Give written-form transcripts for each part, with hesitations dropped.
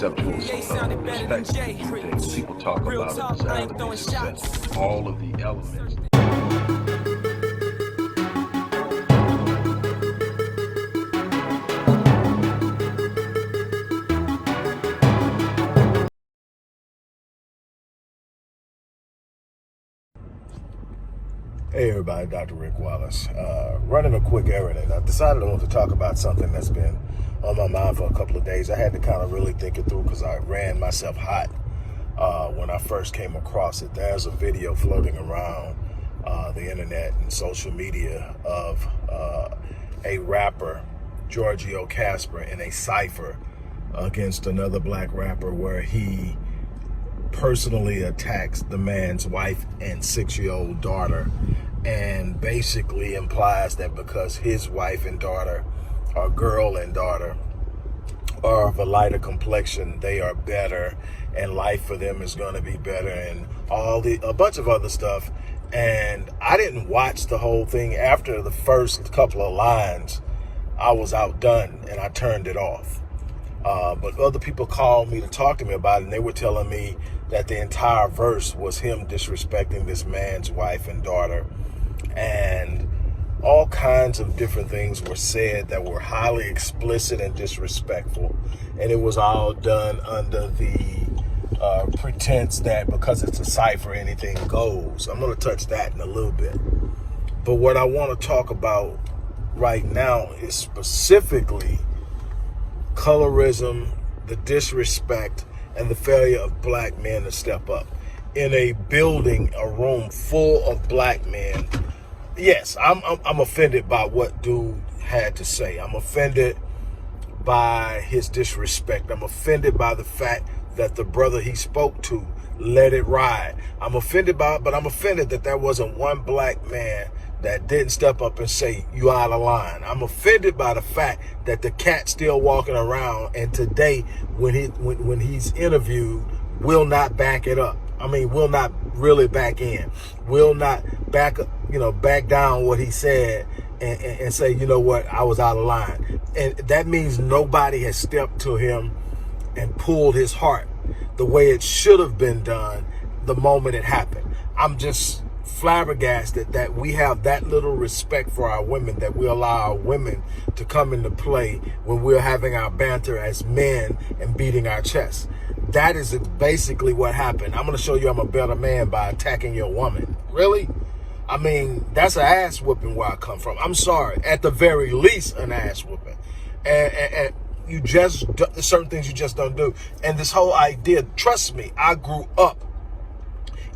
acceptable respect these things. People talk about it as arrogance, all of the elements. Hey everybody, Dr. Rick Wallace. Running a quick errand, and I decided I want to talk about something that's been on my mind for a couple of days. I had to kind of really think it through because I ran myself hot when I first came across it. There's a video floating around the internet and social media of a rapper, Georgio Casper, in a cipher against another black rapper where he personally attacks the man's wife and 6-year-old daughter, and basically implies that because his wife and daughter, or girl and daughter, are of a lighter complexion, they are better and life for them is going to be better, and a bunch of other stuff. And I didn't watch the whole thing. After the first couple of lines, I was outdone and I turned it off. But other people called me to talk to me about it, and they were telling me that the entire verse was him disrespecting this man's wife and daughter, and all kinds of different things were said that were highly explicit and disrespectful. And it was all done under the pretense that because it's a cipher, anything goes. I'm going to touch that in a little bit. But what I want to talk about right now is specifically colorism, the disrespect, and the failure of black men to step up. In a building, a room full of black men, yes, I'm offended by what dude had to say. I'm offended by his disrespect. I'm offended by the fact that the brother he spoke to let it ride. I'm offended but I'm offended that there wasn't one black man that didn't step up and say, you out of line. I'm offended by the fact that the cat's still walking around, and today when he's interviewed, will not back it up. I mean, will not really back in, will not back down what he said and say, you know what, I was out of line. And that means nobody has stepped to him and pulled his heart the way it should have been done the moment it happened. I'm just flabbergasted that we have that little respect for our women, that we allow our women to come into play when we're having our banter as men and beating our chests. That is basically what happened. I'm going to show you I'm a better man by attacking your woman. Really? I mean, that's an ass whooping where I come from. I'm sorry. At the very least, an ass whooping. And you just, certain things you just don't do. And this whole idea, trust me, I grew up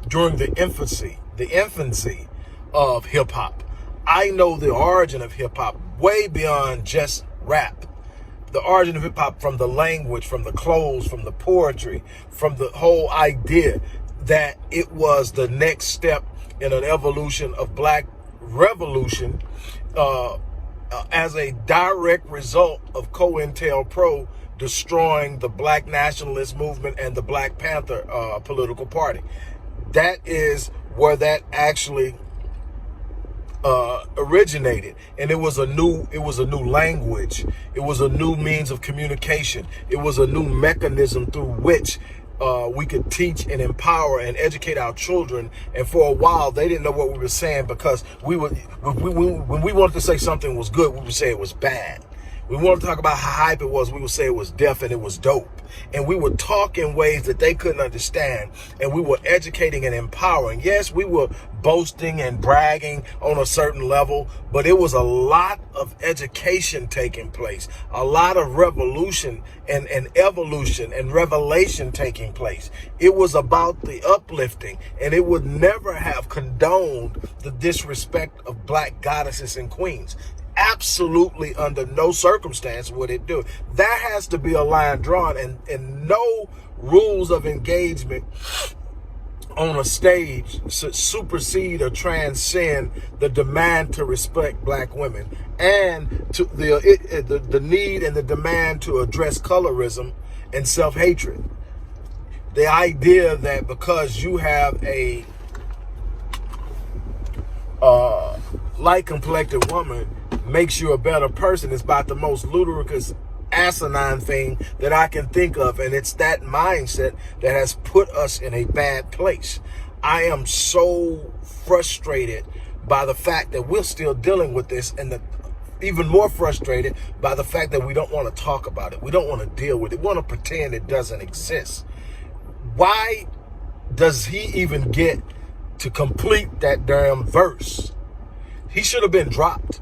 during the infancy of hip hop. I know the origin of hip hop way beyond just rap. The origin of hip hop, from the language, from the clothes, from the poetry, from the whole idea that it was the next step in an evolution of black revolution, as a direct result of COINTELPRO destroying the black nationalist movement and the Black Panther political party. That is where that actually originated, and it was a new language. It was a new means of communication. It was a new mechanism through which we could teach and empower and educate our children. And for a while, they didn't know what we were saying, because when we wanted to say something was good, we would say it was bad. We wanted to talk about how hype it was, we would say it was deaf and it was dope. And we would talk in ways that they couldn't understand, and we were educating and empowering. Yes, we were boasting and bragging on a certain level, but it was a lot of education taking place, a lot of revolution and evolution and revelation taking place. It was about the uplifting, and it would never have condoned the disrespect of black goddesses and queens. Absolutely, under no circumstance would it do. That has to be a line drawn, and no rules of engagement on a stage should supersede or transcend the demand to respect black women, and to the need and the demand to address colorism and self-hatred. The idea that because you have a light-complected woman makes you a better person is about the most ludicrous asinine thing that I can think of, and it's that mindset that has put us in a bad place. I am so frustrated by the fact that we're still dealing with this, and even more frustrated by the fact that we don't want to talk about it. We don't want to deal with it. We want to pretend it doesn't exist. Why does he even get to complete that damn verse? He should have been dropped.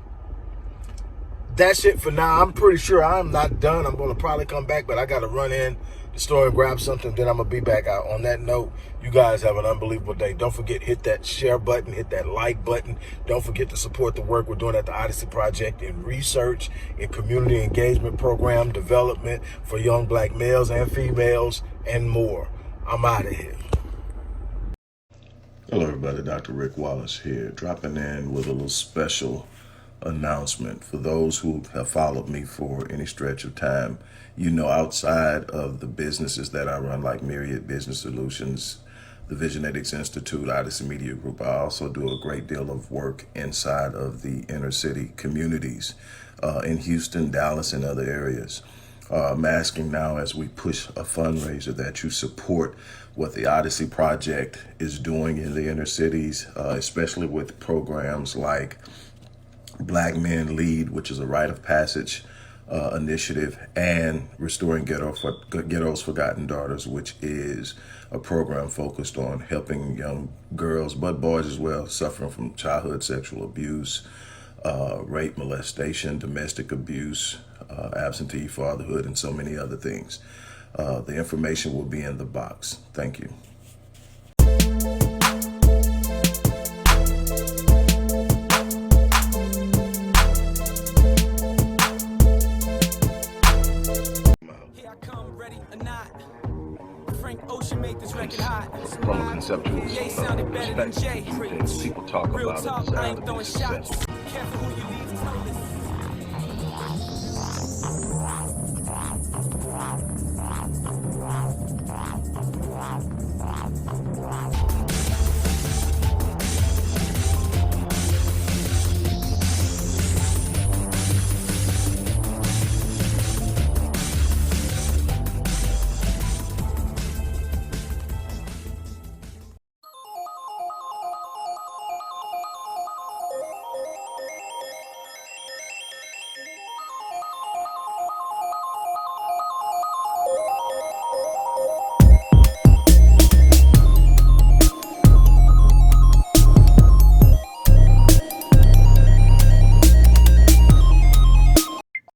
That's it for now. I'm pretty sure I'm not done. I'm going to probably come back, but I got to run in the store and grab something. Then I'm going to be back out. On that note, you guys have an unbelievable day. Don't forget, hit that share button, hit that like button. Don't forget to support the work we're doing at the Odyssey Project in research, in community engagement program development for young black males and females, and more. I'm out of here. Hello everybody, Dr. Rick Wallace here, dropping in with a little special announcement. For those who have followed me for any stretch of time, you know, outside of the businesses that I run, like Myriad Business Solutions, the Visionetics Institute, Odyssey Media Group, I also do a great deal of work inside of the inner city communities in Houston, Dallas, and other areas. I'm asking now, as we push a fundraiser, that you support what the Odyssey Project is doing in the inner cities, especially with programs like Black Men Lead, which is a rite of passage initiative, and Restoring Ghetto's Forgotten Daughters, which is a program focused on helping young girls, but boys as well, suffering from childhood sexual abuse, rape, molestation, domestic abuse, absentee fatherhood, and so many other things. The information will be in the box. Thank you. From a conceptual perspective, things people talk about it as success.